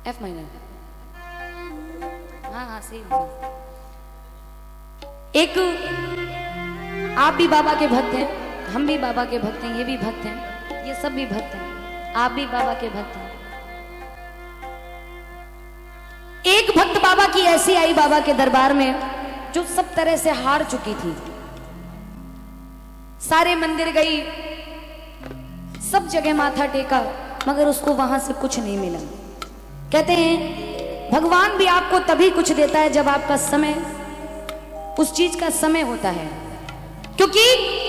F minor. हाँ हाँ same. एक आप भी बाबा के भक्त हैं, हम भी बाबा के भक्त हैं, ये भी भक्त हैं, ये सब भी भक्त हैं, आप भी बाबा के भक्त हैं। एक भक्त बाबा की ऐसी आई बाबा के दरबार में जो सब तरह से हार चुकी थी, सारे मंदिर गई, सब जगह माथा टेका, मगर उसको वहां से कुछ नहीं मिला। कहते हैं भगवान भी आपको तभी कुछ देता है जब आपका समय, उस चीज का समय होता है, क्योंकि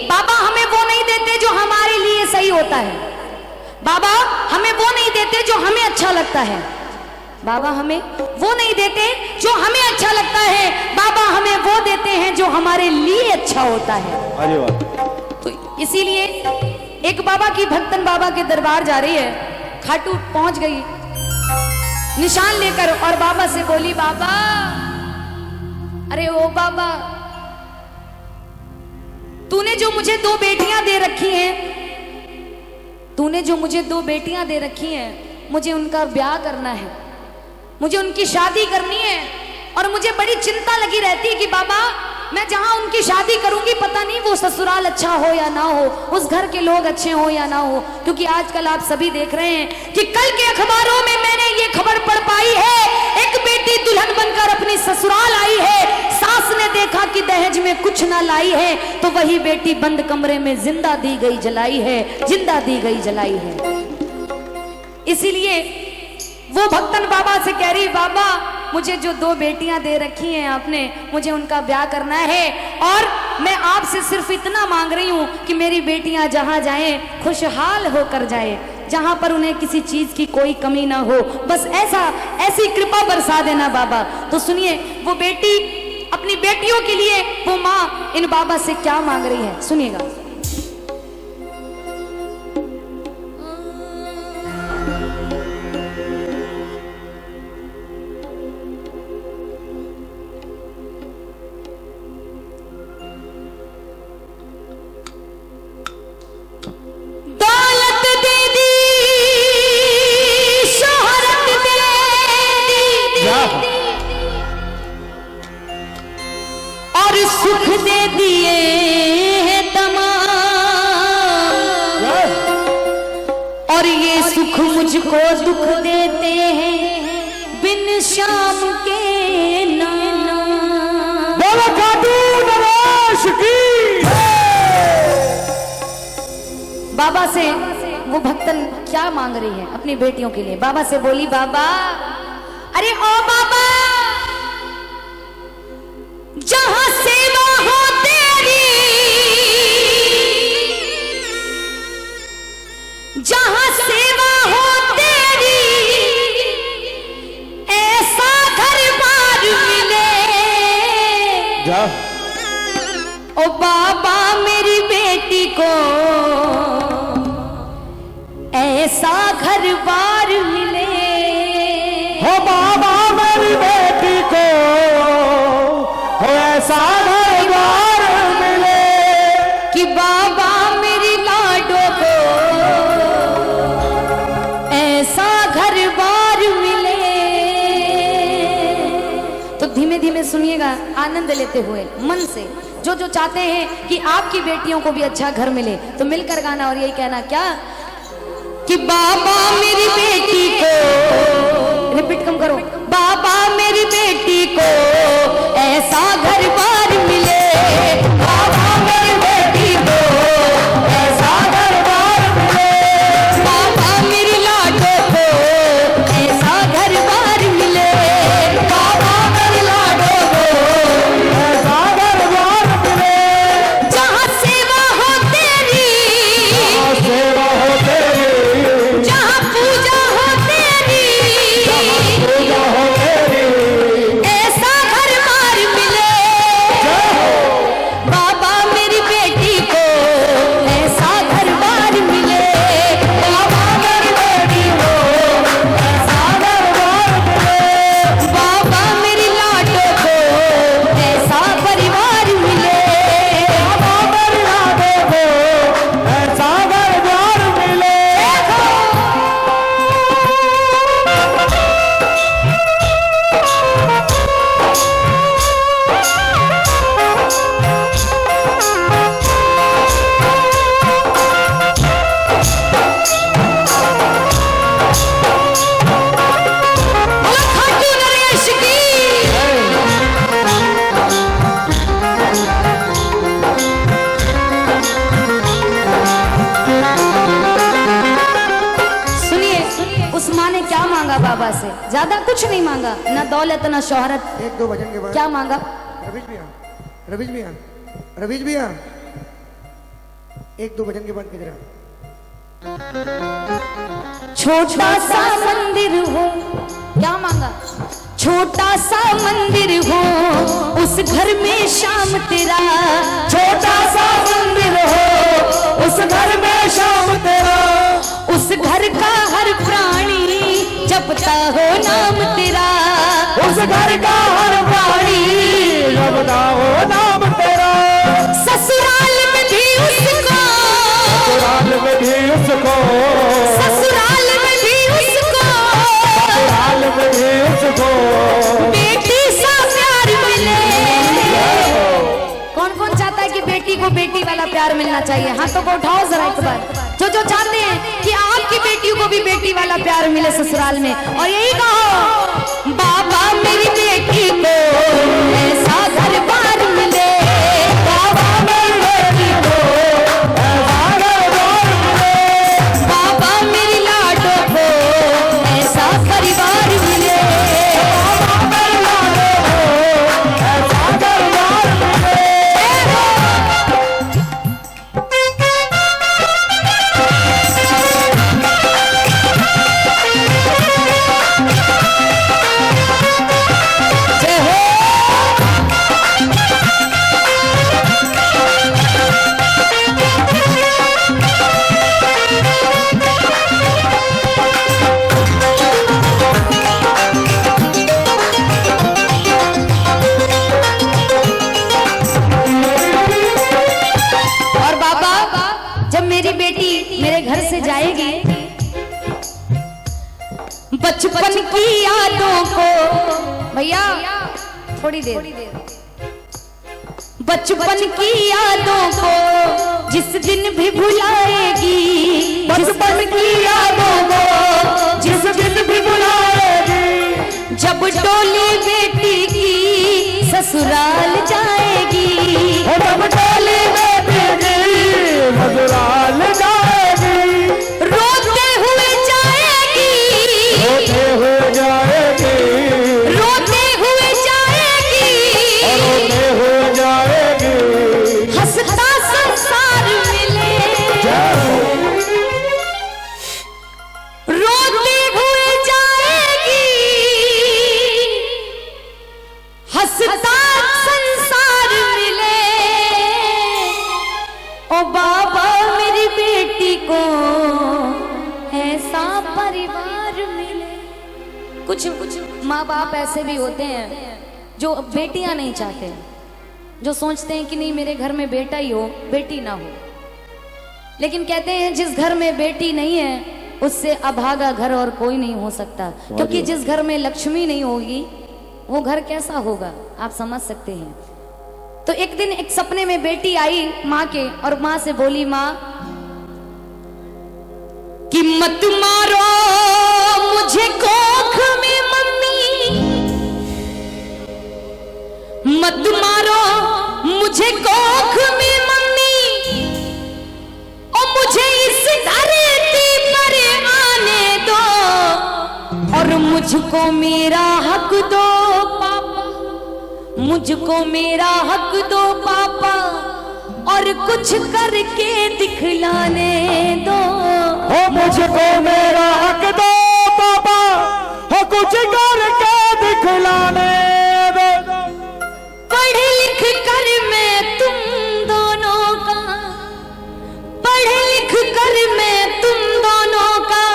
बाबा हमें वो नहीं देते जो हमारे लिए सही होता है, बाबा हमें वो नहीं देते जो हमें अच्छा लगता है, बाबा हमें वो नहीं देते जो हमें अच्छा लगता है, बाबा हमें वो देते हैं जो हमारे लिए अच्छा होता है। अरे वाह। तो इसीलिए एक बाबा की भक्तन बाबा के दरबार जा रही है, खाटू पहुंच गई निशान लेकर और बाबा से बोली, बाबा अरे ओ बाबा, तूने जो मुझे दो बेटियां दे रखी हैं, तूने जो मुझे दो बेटियां दे रखी हैं, मुझे उनका ब्याह करना है, मुझे उनकी शादी करनी है, और मुझे बड़ी चिंता लगी रहती है कि बाबा मैं जहां उनकी शादी करूंगी पता नहीं वो ससुराल अच्छा हो या ना हो, उस घर के लोग अच्छे हो या ना हो, क्योंकि आजकल आप सभी देख रहे हैं कि कल के अखबारों में मैंने ये खबर पढ़ पाई है, एक बेटी दुल्हन बनकर अपनी ससुराल आई है, सास ने देखा कि दहेज में कुछ ना लाई है, तो वही बेटी बंद कमरे में जिंदा दी गई जलाई है, जिंदा दी गई जलाई है। इसीलिए वो भक्तन बाबा से कह रही, बाबा मुझे जो दो बेटियां दे रखी हैं आपने, मुझे उनका ब्याह करना है, और मैं आपसे सिर्फ इतना मांग रही हूं कि मेरी बेटियां जहां जाएं खुशहाल होकर जाएं, जहां पर उन्हें किसी चीज की कोई कमी ना हो, बस ऐसी कृपा बरसा देना बाबा। तो सुनिए वो बेटी अपनी बेटियों के लिए वो माँ इन बाबा से क्या मांग रही है, सुनिएगा। और सुख दे दिए हैं तमाम, और ये सुख मुझको दुख देते हैं बिन शाम के नाना। बोलो खाटू नवाज की। बाबा से वो भक्तन क्या मांग रही है अपनी बेटियों के लिए, बाबा से बोली, बाबा अरे ओ बाबा, जहां सेवा हो तेरी, जहां सेवा हो तेरी, ऐसा घर बार मिले। ओ बाबा मेरी बेटी को ऐसा घर बार मिले, हो बाबा मेरी बेटी को ऐसा घर बार मिले, कि बाबा मेरी लाडो को ऐसा घर बार मिले। तो धीमे धीमे सुनिएगा, आनंद लेते हुए मन से, जो जो चाहते हैं कि आपकी बेटियों को भी अच्छा घर मिले तो मिलकर गाना और यही कहना, क्या कि बाबा मेरी बेटी को, रिपीट कम करो, बाबा मेरी बेटी को ऐसा घर बार मिले, बाबा मेरी बेटी को ऐसा घर बार मिले, बाबा मेरी लाडो को ऐसा घर बार मिले, बाबा मेरी लाडो को ऐसा घर बार मिले, जहाँ सेवा हो तेरी, सेवा हो तेरी, जहाँ पूजा हो उस माँ ने क्या मांगा बाबा से? ज्यादा कुछ नहीं मांगा, ना दौलत ना शोहरत। एक दो भजन के बाद क्या मांगा? रवीश भैया, रवीश भैया, रवीश भैया, एक दो भजन के बाद किधर? छोटा सा मंदिर हो, क्या मांगा? छोटा सा मंदिर हो, उस घर में शाम तेरा। छोटा सा मंदिर हो, उस घर में शाम तेरा। उस घर का हर प्राणी जपता हो नाम तेरा। उस घर का हर प्राणी जपता हो नाम तेरा। ससुराल में भी उसको, ससुराल में भी उसको, ससुराल में भी उसको, ससुराल में भी उसको बेटी सा प्यार मिले। कौन कौन चाहता है कि बेटी को बेटी वाला प्यार मिलना चाहिए? हाथों को उठाओ जरा एक बार, जो चाहते हैं कि आपकी बेटियों को भी बेटी वाला प्यार मिले ससुराल में। और यही कहो, बाबा मेरी बेटी को ऐसा घर बार मिले। बाबा मेरी बेटी को ऐसा घर द्वार मिले। बाबा मेरी लाडो को ऐसा परिवार मिले। बाबा मेरी लाडो को ऐसा घर द्वार मिले। और बाबा, जब मेरी बेटी मेरे घर से जाएगी, बचपन की यादों को, भैया थोड़ी देर, बचपन की यादों को जिस दिन भी भुलाएगी। बचपन की यादों को जिस दिन भी बुलाएगी। जब डोली बेटी की ससुराल जाएगी। जब डोली बेटी की ससुराल जाएगी। रोते हुए जाएगी, रोते हुए जाएगी। रोते हुए जाएगी। रोते हुए जाएगी। हंसता संसार मिले। रोते हुए जाएगी, हंसता संसार मिले। ओ बाबा मेरी बेटी को ऐसा परिवार मिले। कुछ माँ बाप ऐसे भी होते हैं जो बेटियां नहीं चाहते, जो सोचते हैं कि नहीं मेरे घर में बेटा ही हो, बेटी ना हो। लेकिन कहते हैं जिस घर में बेटी नहीं है उससे अभागा घर और कोई नहीं हो सकता। क्योंकि जिस घर में लक्ष्मी नहीं होगी वो घर कैसा होगा, आप समझ सकते हैं। तो एक दिन एक सपने में बेटी आई माँ के, और माँ से बोली, माँ कि मत मारो मुझे कोख में मम्मी, मत मारो मुझे कोख में मम्मी, और मुझे इस धरती पर आने दो, और मुझको मेरा हक दो पापा, मुझको मेरा हक दो पापा, और कुछ करके दिखलाने दो। हो मुझको मेरा हक दो पापा, हो कुछ करके दिखलाने दो। पढ़ लिख कर मैं तुम दोनों का, पढ़ लिख कर मैं तुम दोनों का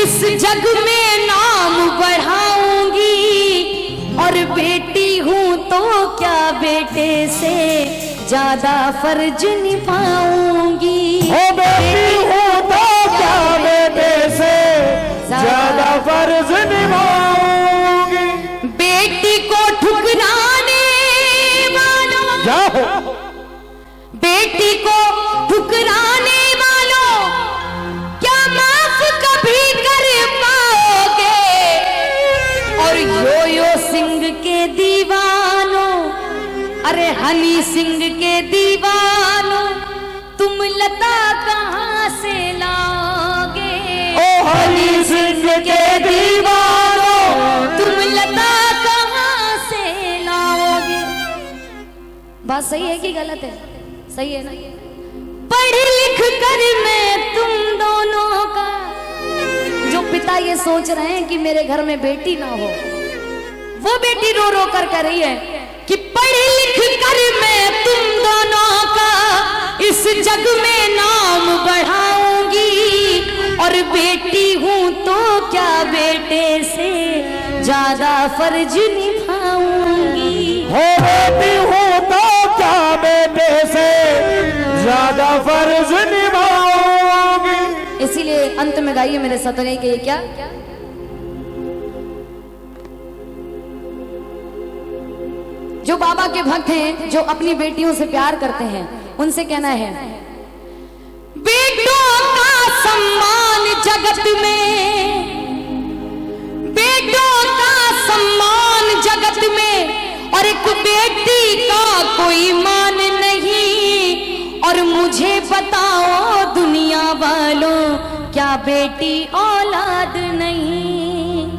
इस जग में नाम बढ़ाऊंगी। और बेटी हूं तो क्या बेटे से ज्यादा फर्ज निभाऊंगी। हो बेटी हूँ तो क्या बेटे से ज्यादा फर्ज निभाऊंगी। बेटी को ठुकराने वालों, जाओ बेटी को ठुकराने वालों, क्या माफ कभी कर पाओगे। और यो सिंह के दीवानों, अरे हनी सिंह के दीवानों, तुम लता कहाँ से लाओगे। ओ हनी सिंह के सही है कि गलत है? सही है ना? पढ़ लिख कर मैं तुम दोनों का, जो पिता ये सोच रहे हैं कि मेरे घर में बेटी ना हो, वो बेटी रो रो कर कह रही है कि पढ़ लिख कर मैं तुम दोनों का इस जग में नाम बढ़ाऊंगी, और बेटी हूं तो क्या बेटे से ज्यादा फर्ज निभाऊंगी। हो बेटी हूँ तो क्या बेटे से ज्यादा फर्ज निभाऊंगी। इसीलिए अंत में गाइए मेरे सतरे के, क्या जो बाबा के भक्त हैं, जो अपनी बेटियों से प्यार करते हैं, उनसे कहना है, बेटों का सम्मान जगत में, बेटों का सम्मान जगत में, और एक बेटी का कोई मान नहीं। और मुझे बताओ दुनिया वालों, क्या बेटी औलाद नहीं?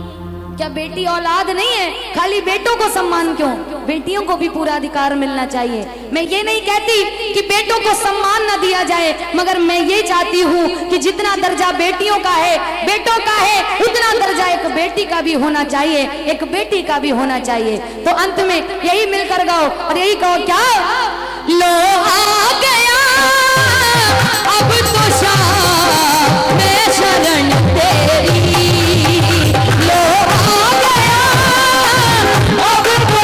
क्या बेटी औलाद नहीं है? खाली बेटों को सम्मान क्यों? बेटियों को भी पूरा अधिकार मिलना चाहिए। मैं ये नहीं कहती कि बेटों को सम्मान न दिया जाए, मगर मैं ये चाहती हूँ कि जितना दर्जा बेटियों का है, बेटों का है, उतना दर्जा एक बेटी का भी होना चाहिए, एक बेटी का भी होना चाहिए। तो अंत में यही मिलकर गाओ और यही कहो, क्या लो आ गया अब तो शाम में शरण तेरी, लो आ गया अब तो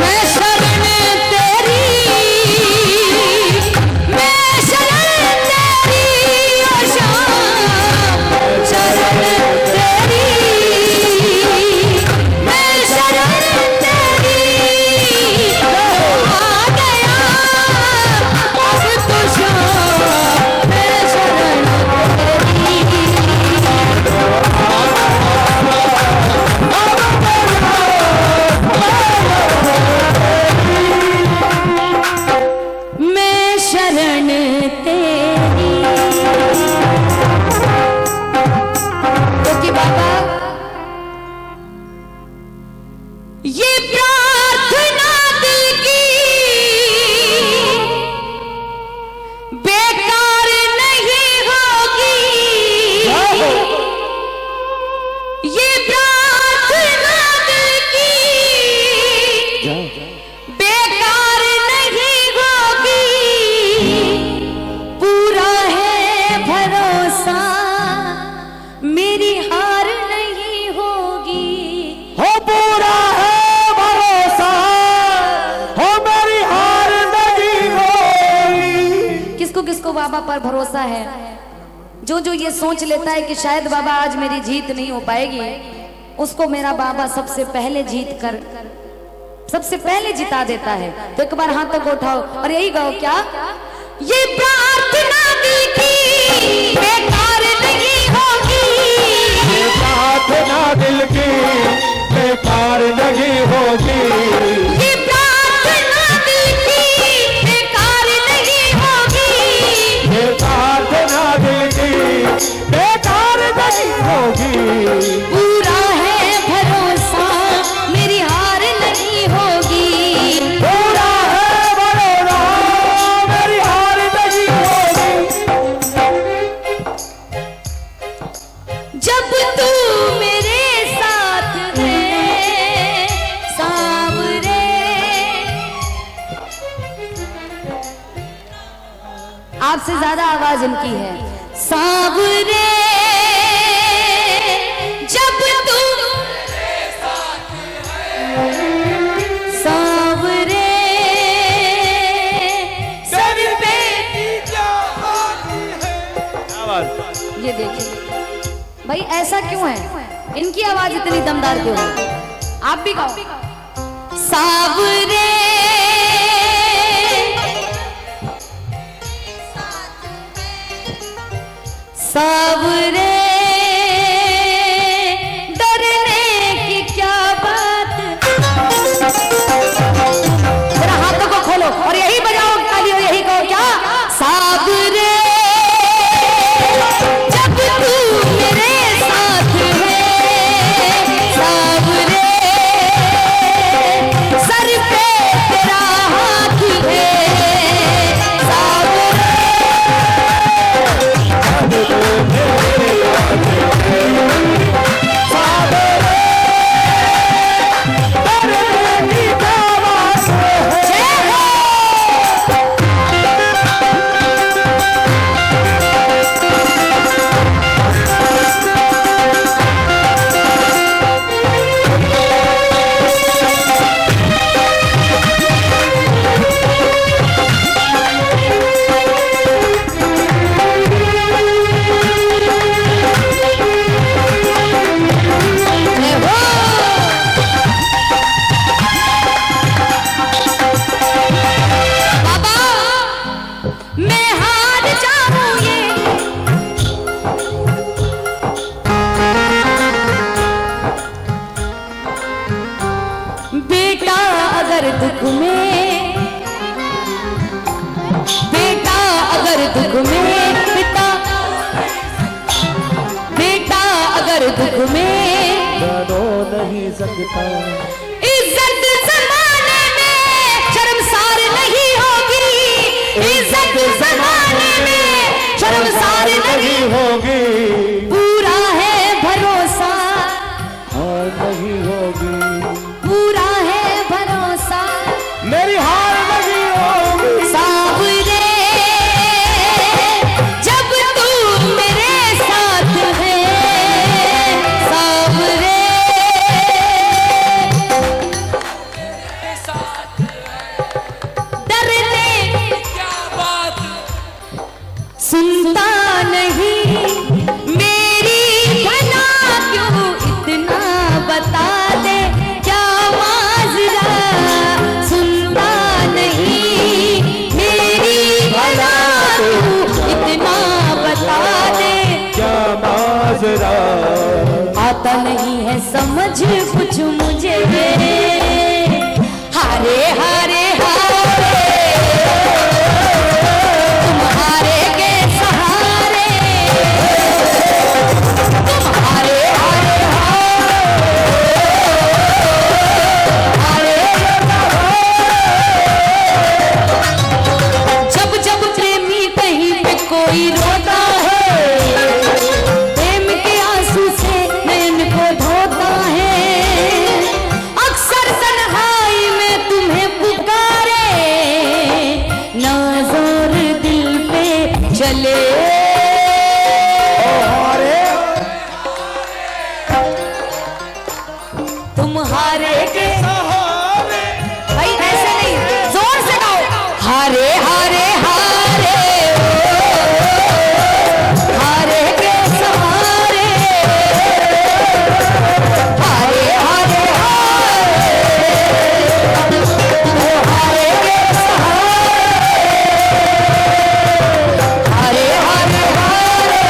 मैं शरण तेरी, मैं शरण तेरी, ओ शाम शरण तेरी, मैं शरण तेरी, आ गया अब तो शाम मैं शरण तेरी। मैं शरण तेरी। क्योंकि बाबा ये प्रार्थना दिल की बेकार नहीं होगी, ये प्रार्थना दिल की बेकार नहीं होगी, पूरा है भरोसा मेरी हार नहीं होगी। हो पूरा है भरोसा, हो मेरी हार नहीं होगी। किसको किसको बाबा पर भरोसा है? जो जो ये सोच लेता है कि शायद बाबा आज मेरी जीत नहीं हो पाएगी, उसको मेरा बाबा सबसे पहले जीत कर सबसे पहले जिता देता है। तो एक बार हाथों को उठाओ और यही गाओ, क्या ये प्रार्थना दिल की बेकार नहीं होगी, ये प्रार्थना दिल की बेकार नहीं होगी, ये प्रार्थना दिल की बेकार नहीं होगी, ये प्रार्थना दिल की बेकार नहीं होगी। पूरा है भरोसा मेरी हार नहीं होगी, पूरा है भरोसा मेरी हार नहीं होगी। जब तू मेरे साथ है सांवरे, आपसे ज्यादा आवाज इनकी है, सांवरे जब तू सांवरे सर पे, ये देखिए भाई ऐसा क्यों है, इनकी आवाज इतनी दमदार क्यों है? आप भी गाओ, सांवरे सांवरे डरने की क्या बात। जरा हाथों को खोलो और यही बजाओ ताली और यही कहो, क्या सांवरे जब तू मेरे साथ है, सांवरे नहीं सकता। इज्जत जमाने में शर्मसार नहीं होगी, इज्जत जमाने में शर्मसार नहीं होगी, पूरा है भरोसा हार नहीं होगी, पूरा है भरोसा मेरी हार नहीं होगी। सावरे जब तू मेरे साथ है, सावरे डरने क्या बात सुनता नहीं मेरी घना क्यों इतना बता दे क्या माजरा, सुनता नहीं मेरी घना क्यों इतना बता दे क्या माजरा, आता नहीं है समझ कुछ मुझे, हारे हारे हारे तुम्हारे के सहारे, तुम्हारे हारे हारे जब जब प्रेमी कहीं पे कोई रोता है, प्रेम के आंसू से नैन को धोता है, अक्सर तन्हाई में तुम्हें पुकारे, नजर दिल पे चले तुम्हारे के भाई ऐसे नहीं, जोर से गाओ, हारे हारे हारे हारे के सहारे, हारे हारे हारे के सहारे, हारे हारे हारे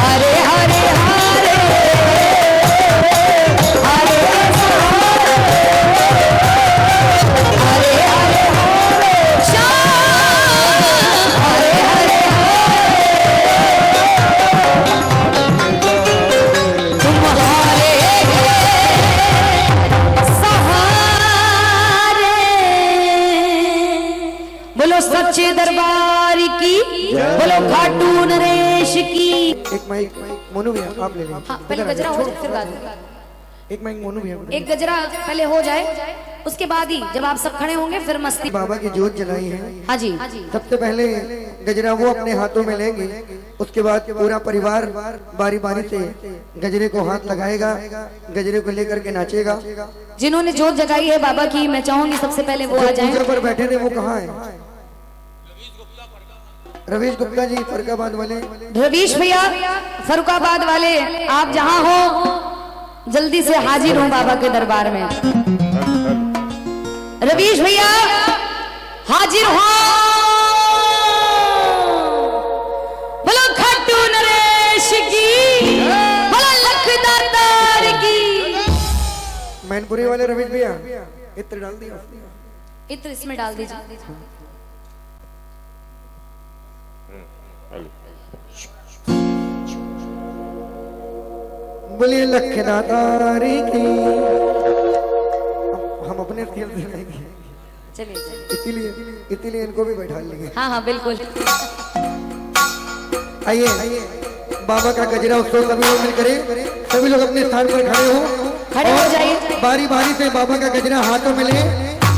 हारे हारे हारे हरे हरे श्याम हरे हरे तुम्हारे सहारे। बोलो सच्चे दरबार की, बोलो खाटू नरेश की। एक माइक मोनू भैया आप ले लें। हाँ पहले गजरा हो जाए फिर गा दो। एक माइक मोनू भैया। एक गजरा पहले हो जाए, उसके बाद ही जब आप सब खड़े होंगे फिर मस्ती। बाबा की जोत जलाई है, हाँ जी, सबसे पहले गजरा वो अपने हाथों में लेंगे, उसके बाद पूरा परिवार बारी बारी से गजरे को हाथ लगाएगा, गजरे को लेकर के नाचेगा। जिन्होंने जोत जगाई है बाबा की, मैं चाहूंगी सबसे पहले वो आ जो जाएं। पूजा पर बैठे थे वो कहाँ है? रवीश गुप्ता जी फरुखाबाद वाले। रवीश भैया फरुखाबाद वाले, आप जहां हो जल्दी से हाजिर हो बाबा के दरबार में। रवीश भैया हाजिर हो, बोलो खट्टू नरेश की, बोलो लखदातार की। मैनपुरी वाले रवीश भैया इत्र डाल दिया। इत्र इसमें डाल दीजिए। बोलिए लखदातारी की। हम अपने खेल से रहेंगे, चलिए इसीलिए इनको भी बैठा लेंगे। हाँ हाँ बिल्कुल। आइए बाबा का गजरा उत्सव सभी लोग मिलकर, सभी लोग अपने स्थान पर खड़े हो, खड़े हो जाइए। बारी बारी से बाबा का गजरा हाथों में ले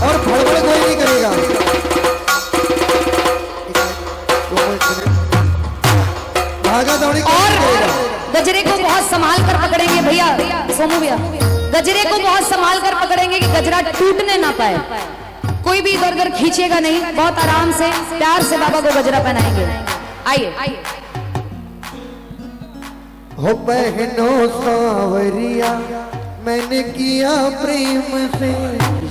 और फड़फड़ कोई नहीं करेगा। भागा दौड़ी कोई नहीं करेगा। गजरे को बहुत संभाल कर पकड़ेंगे भैया, सोनू भैया गजरे को बहुत संभाल कर पकड़ेंगे कि गजरा टूटने ना पाए। कोई भी इधर उधर खींचेगा नहीं, बहुत आराम से प्यार से बाबा को गजरा पहनाएंगे। आइए हो बहनों सावरिया मैंने किया प्रेम से,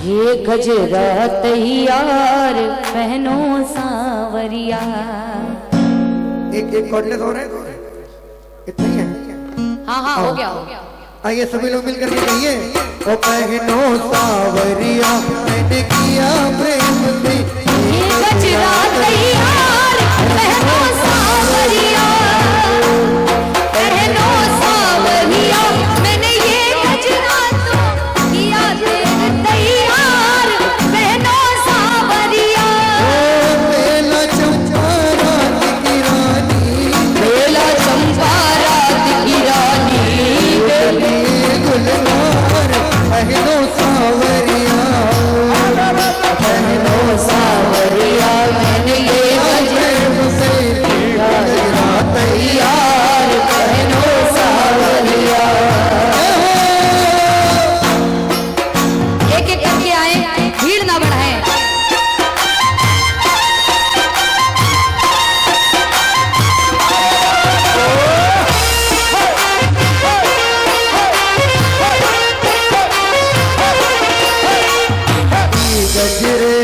ये गजरा तैयार बहनों सावरिया। एक कॉर्डलेस हो रहा है, इतना ही है। हाँ हाँ हो गया। आइए सभी लोग मिलकर के कहिए, ओ बहनों सावरिया मैंने किया प्रेम से, ये गजरा तैयार बहनों सावरिया।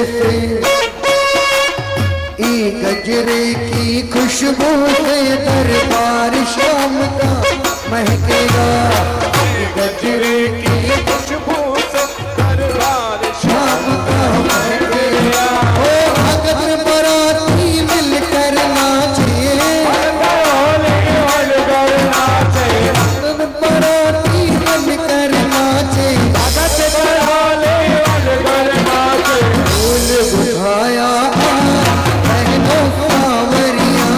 से ई गजरे की खुशबू से दरबार शाम का महकेगा। ई गजरे की खुशबू से दरबार शाम का महकेगा। ओ भगत बराती मिलकर नाचे, बराती मिलकर नाचे, फूल उठाया बहनों सावरिया,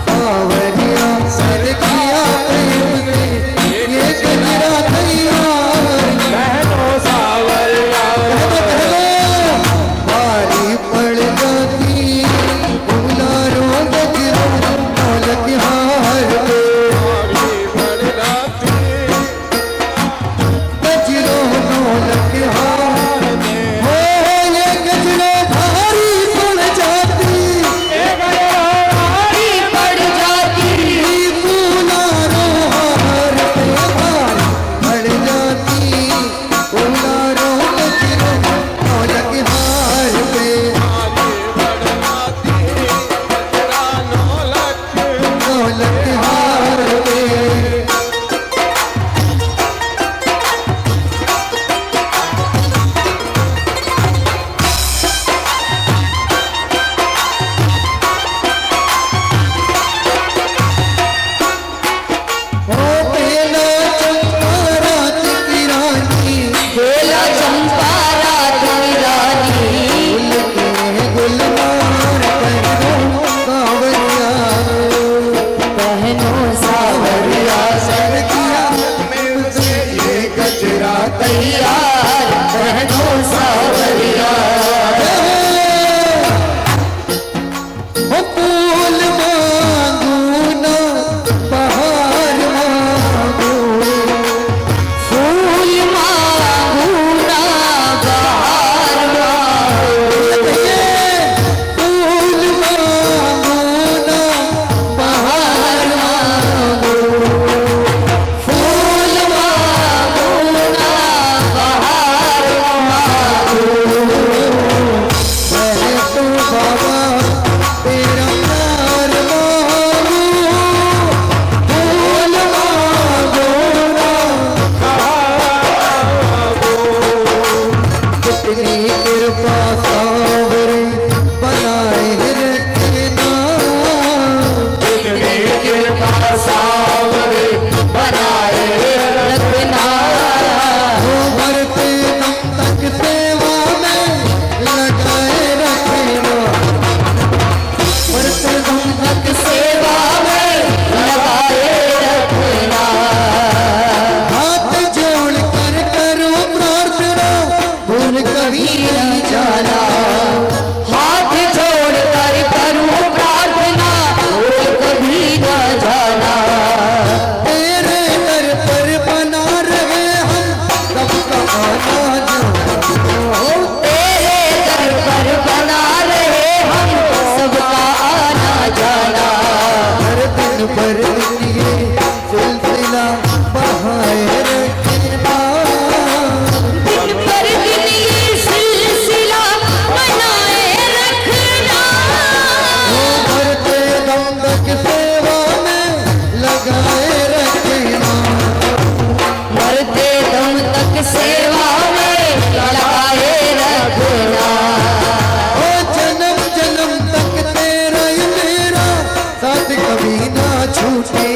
सावरिया सर किया प्रेम से ये गजरा तैयार। बहनों सावरिया बारी पड़ जाती फूलारों गजरों ढोलक हार पे, गजरों ढोलक हार हो ये गजरे भारी पड़ जाती, भारी पड़ जाती, फूलारों हार पे भारी पड़ जाती, फूलारों गजरों ढोलक हार पे, ढोलक हार पे। ओ बेला चंपा रात की रानी, बेला चंपा रात की रानी, गुलमार बहनों सावरिया, बहनों सावरिया सर किया ये गजरा तैयार, बहनों सावरिया। ओ फूल मांगू ना बहार मांगू, फूल मांगू ना बहार मांगू, फूल मांगू ना बहार मांगू, फूल मांगू ना बहार मांगू। मैं तो बाबा तेरा प्यार मांगू, फूल मांगू ना कितनी कृपा सावरे बनाए रखना, सावरे बनाए रखना, वो भरते दम तक सेवा में लगाए रखना, भरते दम तक सेवा में लगाए रखना। हाथ जोड़ कर करो प्रार्थना, भूल कभी न जाना, हाथ जोड़ कर करूं प्रार्थना, भूल कभी न जाना। तेरे दर पर बना रहे हम सबका आना जाना, तेरे दर पर बना रहे हम सबका आना जाना। हर दिन पर ये सिलसिला बढ़ाए रखना, दिन पर दिन ये सिलसिला बनाए रखना, वो भरते दम तक सेवा में लगाए रखना, मरते दम तक सेवा में लगाए रखना। ओ जन्म जन्म तक तेरा ये मेरा साथ कभी ना छूटे,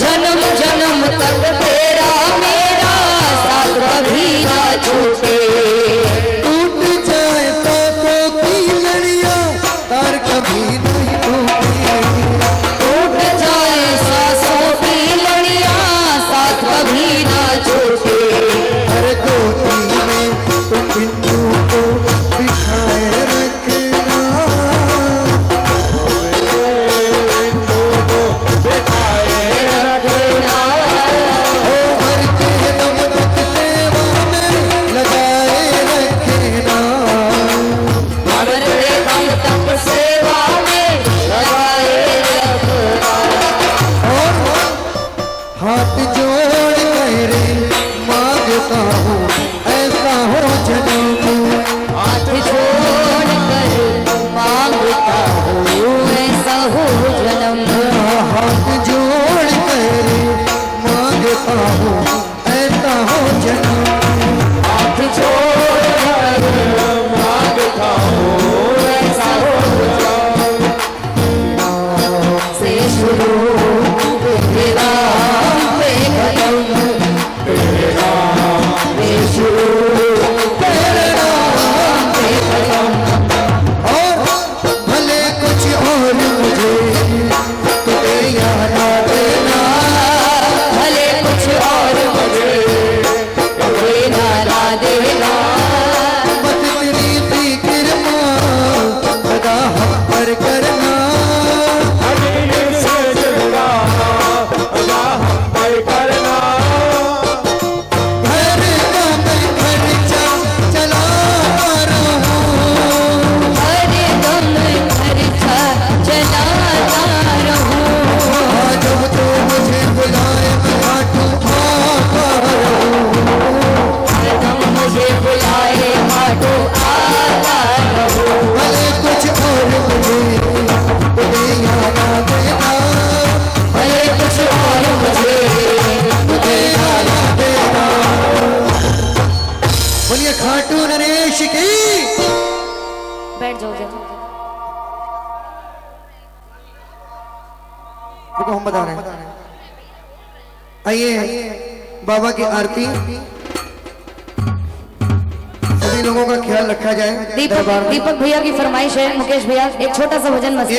जन्म जन्म तक तेरा मेरा साथ कभी ना छूटे। टूट जाए सांसों की लड़ियां तार कभी नहीं टूटे, टूट जाए सांसों की लड़ियां साथ कभी ना छूटे। हर गोदी में तुम बिंदु को बिठाए रखना, ओ भरते दम तक सेवा में लगाए रखना, मरते दम तक सेवा में लगाए रखना। हाथ जोड़ कर मांगता हूँ ऐसा हो जन्म, को आता रहो। भले कुछ और मुझे मुझे याद देना, भले कुछ और मुझे मुझे याद देना। बोलिए खाटू नरेश की। बैठ जाओ जरा। देखो हम बता रहे हैं, आइए बाबा की आरती सभी लोगों का ख्याल रखा जाए। दीपक भैया की फरमाइश है, मुकेश भैया एक छोटा सा भजन मस्ती।